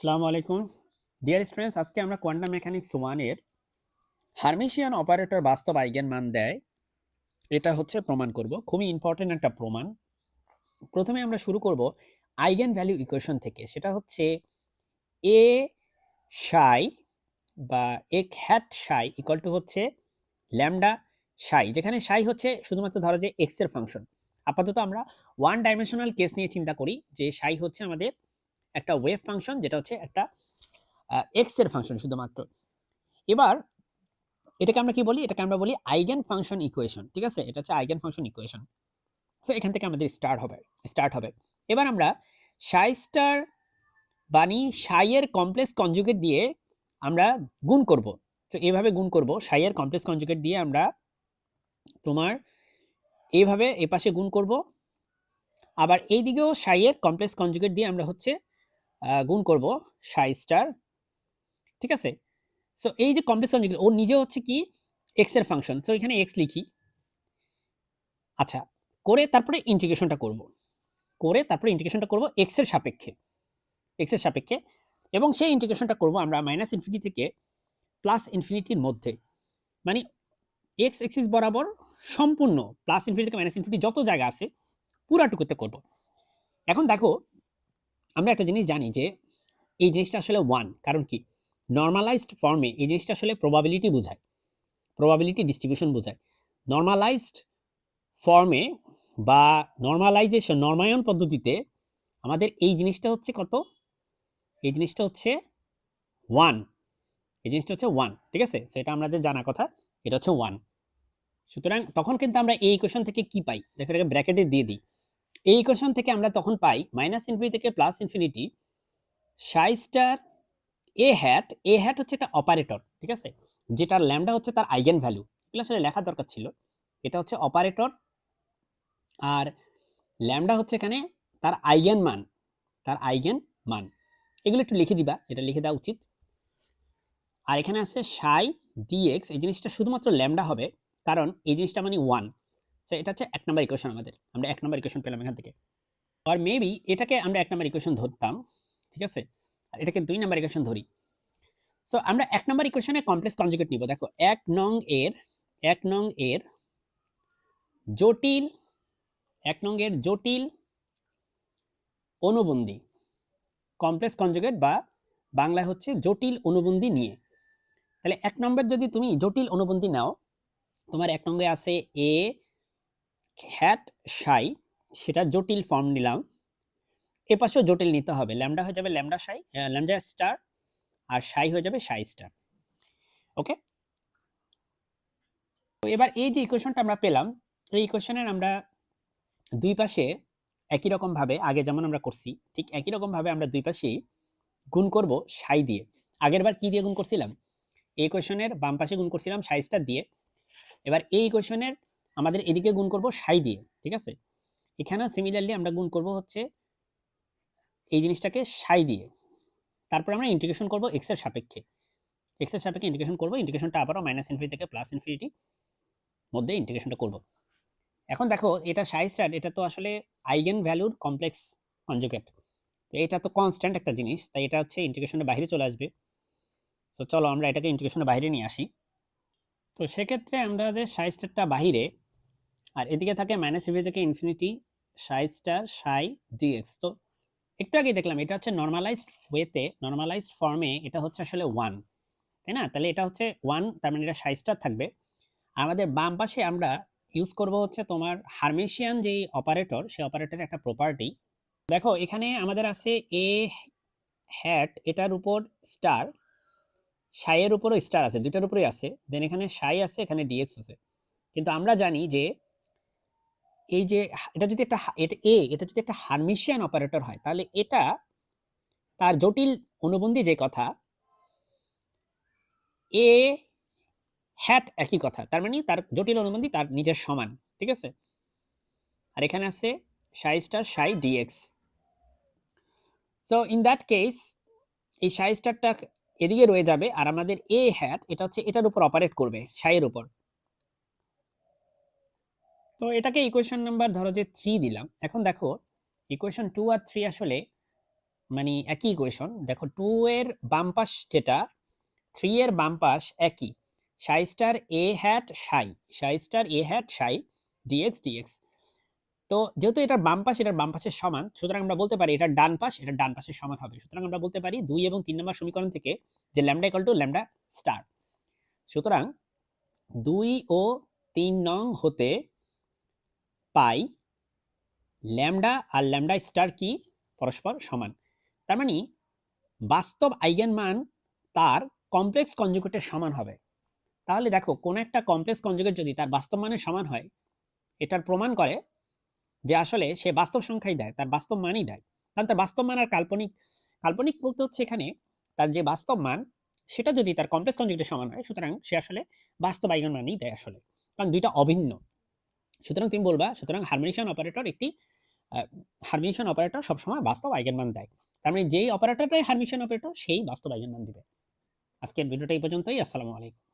আসসালামু আলাইকুম dear students, আজকে আমরা কোয়ান্টাম মেকানিক্স 1 এর হার্মিশিয়ান অপারেটর বাস্তব আইগেন মান দেয় এটা হচ্ছে প্রমাণ করব। খুবই ইম্পর্টেন্ট একটা প্রমাণ। প্রথমে আমরা শুরু করব আইগেন ভ্যালু ইকুয়েশন থেকে। সেটা হচ্ছে এ সাই বা এক হ্যাট সাই ইকুয়াল টু হচ্ছে ল্যামডা সাই, যেখানে সাই হচ্ছে শুধুমাত্র ধরো যে এক্স এর ফাংশন। আপাতত আমরা ওয়ান ডাইমেনশনাল কেস নিয়ে চিন্তা করি যে সাই হচ্ছে আমাদের একটা ওয়েভ ফাংশন, যেটা হচ্ছে একটা এক্স এর ফাংশন শুধুমাত্র। এবার এটাকে আমরা কি বলি? এটাকে আমরা বলি আইগেন ফাংশন ইকুয়েশন। ঠিক আছে, এটা হচ্ছে আইগেন ফাংশন ইকুয়েশন। সো এখান থেকে আমাদের স্টার্ট হবে। এবার আমরা সাই স্টার বানি সাই এর কমপ্লেক্স কনজুগেট দিয়ে আমরা গুণ করব। তো এইভাবে গুণ করব, সাই এর কমপ্লেক্স কনজুগেট দিয়ে আমরা তোমার এইভাবে এপাশে গুণ করব, আবার এই দিকেও সাই এর কমপ্লেক্স কনজুগেট দিয়ে আমরা হচ্ছে গুণ করব সাই স্টার। ঠিক আছে, সো এই যে কমপ্লেক্স কনজুগেট ও নিজে হচ্ছে কি এক্স এর ফাংশন, সো এখানে এক্স লিখি। আচ্ছা, করে তারপরে ইন্টিগ্রেশনটা করব এক্স এর সাপেক্ষে এবং সেই ইন্টিগ্রেশনটা করব আমরা মাইনাস ইনফিনিটি থেকে প্লাস ইনফিনিটির মধ্যে, মানে এক্স এক্সিস বরাবর সম্পূর্ণ প্লাস ইনফিনিটি থেকে মাইনাস ইনফিনিটি যত জায়গা আছে পুরাটুকুতে করব। এখন দেখো, আমরা একটা জিনিস জানি যে এই জিনিসটা আসলে ওয়ান, কারণ কি নর্মালাইজড ফর্মে এই জিনিসটা আসলে প্রবাবিলিটি বোঝায়, প্রবাবিলিটি ডিস্ট্রিবিউশন বোঝায়। নর্মালাইজড ফর্মে বা নর্মায়ন পদ্ধতিতে আমাদের এই জিনিসটা হচ্ছে কত? এই জিনিসটা হচ্ছে ওয়ান, ঠিক আছে, সেটা আমাদের জানা কথা, এটা হচ্ছে ওয়ান। সুতরাং তখন কিন্তু আমরা এই ইকুয়েশন থেকে কি পাই? দেখো, এটাকে ব্র্যাকেটে দিয়ে দিই। এই ইকুয়েশন থেকে আমরা তখন পাই মাইনাস ইনফিনিটি থেকে plus infinity psi star A hat হচ্ছে একটা অপারেটর, ঠিক আছে, যেটার ল্যামডা হচ্ছে তার আইগেন ভ্যালু। এগুলো আসলে লেখা দরকার ছিল। এটা হচ্ছে অপারেটর, আর ল্যামডা হচ্ছে এখানে তার আইগেন মান। এগুলো একটু লিখে দিবা, এটা লিখে দেওয়া উচিত। আর এখানে আছে সাই ডিএক্স, এই জিনিসটা শুধুমাত্র ল্যামডা হবে, কারণ এই জিনিসটা মানে ওয়ান। সো এটা হচ্ছে এক নম্বর ইকুয়েশন, আমরা এক নম্বর ইকুয়েশন পেলাম এখান থেকে। আর মেবি এটাকে আমরা এক নম্বর ইকুয়েশন ধরতাম, ঠিক আছে, আর এটাকে দুই নম্বর ইকুয়েশন ধরি। সো আমরা এক নম্বর ইকুয়েশনে কমপ্লেক্স কনজুগেট নিব। দেখো, এক নং এর জটিল অনুবন্ধী কমপ্লেক্স কনজুগেট, বা বাংলায় হচ্ছে জটিল অনুবন্ধী নিয়ে। তাহলে এক নম্বর যদি তুমি জটিল অনুবন্ধী নাও, তোমার এক নম্বরে আছে এ হ্যাট সাই, সেটা জটিল ফর্ম নিলাম। এ পাশেও জটিল নিতে হবে, ল্যামডা হয়ে যাবে ল্যামডা স্টার, আর সাই হয়ে যাবে সাই স্টার। ওকে, তো এবার এই যে ইকুয়েশনটা আমরা পেলাম, এই ইকুয়েশনের আমরা দুই পাশে একই রকম ভাবে আগে যেমন আমরা করছি, ঠিক একই রকম ভাবে আমরা দুই পাশেই গুণ করব সাই দিয়ে। আগের বার কি দিয়ে গুণ করছিলাম? এই ইকুয়েশনের বাম পাশে গুণ করছিলাম সাই স্টার দিয়ে। এবার এই ইকুয়েশনের আমাদের এদিকে গুণ করব সাই দিয়ে, ঠিক আছে। এখানেও সিমিলারলি আমরা গুণ করব হচ্ছে এই জিনিসটাকে সাই দিয়ে। তারপর আমরা ইন্টিগ্রেশন করব এক্স এর সাপেক্ষে ইন্টিগ্রেশন করব। ইন্টিগ্রেশনটা আবারও মাইনাস ইনফিনিটি থেকে প্লাস ইনফিনিটি মধ্যে ইন্টিগ্রেশনটা করব। এখন দেখো, এটা সাই স্টার, এটা তো আসলে আইগেন ভ্যালুর কমপ্লেক্স কনজুগেট, তো এটা তো কনস্ট্যান্ট একটা জিনিস, তাই এটা হচ্ছে ইন্টিগ্রেশনের বাইরে চলে আসবে। সো চলো আমরা এটাকে ইন্টিগ্রেশনের বাইরে নিয়ে আসি। তো সেক্ষেত্রে আমাদের সাই স্টারটা বাহিরে, আর এদিকে থাকে মাইনাস ইনফিনিটি থেকে infinity psi star sci dx. তো একটু আগে দেখলাম এটা হচ্ছে নর্মালাইজড ফর্মে এটা হচ্ছে আসলে ওয়ান, তাই না? তাহলে এটা হচ্ছে ওয়ান, তার মানে এটা সাই স্টার থাকবে। আমাদের বাম পাশে আমরা ইউজ করব হচ্ছে তোমার হার্মেশিয়ান যেই অপারেটর, সেই অপারেটরের একটা প্রপার্টি। দেখো, এখানে আমাদের আছে এ হ্যাট, এটার উপর স্টার, সাইয়ের উপরও স্টার আছে, দুইটার উপরেই আছে, দেন এখানে সাই আছে, এখানে ডিএক্স আছে। কিন্তু আমরা জানি যে এই যে এটা যদি একটা হার্মিশিয়ান অপারেটর হয়, তাহলে এটা তার জটিল অনুবন্ধী যে কথা, এ হ্যাট একই কথা, তার মানে তার জটিল অনুবন্ধী তার নিজের সমান, ঠিক আছে। আর এখানে আছে sci star sci DX. So in that case এই সাই স্টারটা এদিকে রয়ে যাবে, আর আমাদের এ হ্যাট এটা হচ্ছে এটার উপর অপারেট করবে, সাইয়ের উপর। তো এটাকে ইকুয়েশন নাম্বার ধরো যে 3 দিলাম। এখন দেখো, ইকুয়েশন 2 আর 3 আসলে মানে একই ইকুয়েশন। দেখো 2 এর বাম পাশ যেটা 3 এর বাম পাশ একই। সাই star A hat Sai A hat Sai dx dx. তো যেহেতু এটার বাম পাশ এটার বাম পাশের সমান, সুতরাং আমরা বলতে পারি এটার ডান পাশ এটার ডান পাশের সমান হবে। সুতরাং আমরা বলতে পারি 2 এবং 3 নম্বর সমীকরণ থেকে যে lambda equal to lambda star. সুতরাং 2 ও 3 নং হতে পাই ল্যামডা আর ল্যামডা স্টার কি পরস্পর সমান। তার মানে বাস্তব আইগেন মান তার কমপ্লেক্স কনজুগেটের সমান হবে। তাহলে দেখো কোন একটা কমপ্লেক্স কনজুগেট যদি তার বাস্তব মানের সমান হয়, এটার প্রমাণ করে যে আসলে সে বাস্তব সংখ্যাই দেয়, তার বাস্তব মানই দেয়। কারণ তার বাস্তব মান আর কাল্পনিক, কাল্পনিক বলতে হচ্ছে এখানে তার যে বাস্তব মান সেটা যদি তার কমপ্লেক্স কনজুগেটের সমান হয়, সুতরাং সে আসলে বাস্তব আইগেন মানই দেয় আসলে, কারণ দুইটা অভিন্ন। সুতরাং তুমি বলবা সুতরাং হারমিনিশন অপারেটর একটি হারমিনিশন অপারেটর সবসময় বাস্তব আইগেন মান দেয়। তার মানে যেই অপারেটরটাই হারমিনিশন অপারেটর সেই বাস্তব আইগেন মান দিবে। আজকের ভিডিওটা এই পর্যন্তই। আসসালামু আলাইকুম।